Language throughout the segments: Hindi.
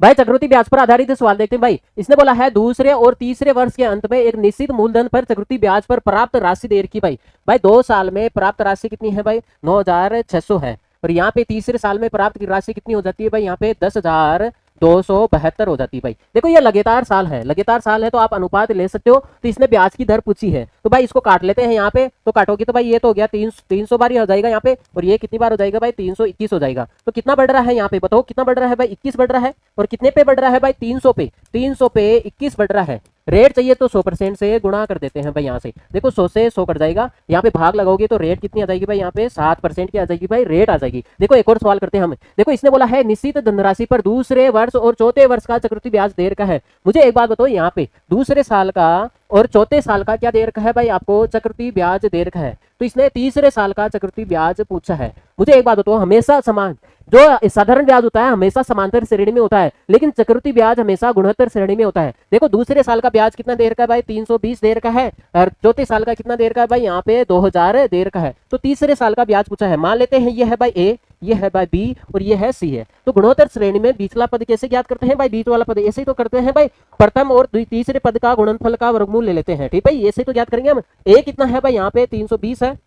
भाई चक्रवृद्धि ब्याज पर आधारित सवाल देखते हैं भाई। इसने बोला है दूसरे और तीसरे वर्ष के अंत में एक निश्चित मूलधन पर चक्रवृद्धि ब्याज पर प्राप्त राशि देर की। भाई 2 साल में प्राप्त राशि कितनी है भाई? 9,600 है। और यहाँ पे तीसरे साल में प्राप्त की राशि कितनी हो जाती है भाई? यहाँ पे 10,272 हो जाती है भाई। देखो ये लगातार साल है, लगातार साल है तो आप अनुपात ले सकते हो। तो इसने ब्याज की दर पूछी है तो भाई इसको काट लेते हैं यहाँ पे। तो काटोगे तो भाई ये तो हो गया 300 बार हो जाएगा यहाँ पे, और ये कितनी बार हो जाएगा भाई? 321 हो जाएगा। तो कितना बढ़ रहा है यहाँ पे बताओ? कितना बढ़ रहा है भाई? 21 बढ़ रहा है। और कितने पे बढ़ रहा है भाई? 300 पे। 300 पे 21 बढ़ रहा है। रेट चाहिए तो 100% से गुणा कर देते हैं भाई। यहाँ से देखो 100 से 100 कट जाएगा, यहाँ पे भाग लगाओगे तो रेट कितनी आ जाएगी भाई? यहाँ पे 7% की आ जाएगी भाई, रेट आ जाएगी। देखो एक और सवाल करते हैं हम। देखो इसने बोला है निश्चित धनराशि पर दूसरे वर्ष और चौथे वर्ष का चक्रवृद्धि ब्याज देर का है। मुझे एक बात बताओ, यहाँ पे दूसरे साल का और चौथे साल का क्या देर का है भाई? आपको चक्रवृद्धि ब्याज देर का है। तो इसने तीसरे साल का चक्रवृद्धि ब्याज पूछा है। मुझे एक बात बताओ, हमेशा समान जो साधारण ब्याज होता है हमेशा समांतर श्रेणी में होता है, लेकिन चक्रवृद्धि ब्याज हमेशा गुणोत्तर श्रेणी में होता है। देखो दूसरे साल का ब्याज कितना देर का है भाई? 320 देर का है। और चौथे साल का कितना देर का है भाई? यहाँ पे 2000 देर का है। तो तीसरे साल का ब्याज पूछा है। मान लेते हैं ये है भाई ए, ये है भाई बी और ये है सी है। तो गुणोत्तर श्रेणी में बीचला पद कैसे ज्ञात करते हैं भाई? बीच वाला पद ऐसे ही तो करते हैं भाई, प्रथम और तीसरे पद का गुणनफल का वर्गमूल ले लेते हैं। ठीक है, ऐसे तो ज्ञात करेंगे हम। ए कितना है भाई? यहाँ पे 320 है।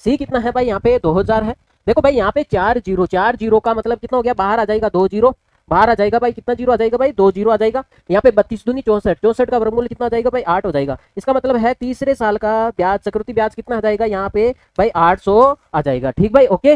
सी कितना है भाई? यहाँ पे 2000 है। देखो भाई यहाँ पे 4 जीरो का मतलब कितना हो गया? बाहर आ जाएगा 2 जीरो, बाहर आ जाएगा भाई। कितना जीरो आ जाएगा भाई? 2 जीरो आ जाएगा। यहाँ पे 32 दूनी 64, 64 का वर्गमूल कितना आ जाएगा भाई? 8 हो जाएगा। इसका मतलब है तीसरे साल का ब्याज चक्रवृद्धि ब्याज कितना आ जाएगा यहाँ पे भाई? 800 आ जाएगा। ठीक भाई, ओके।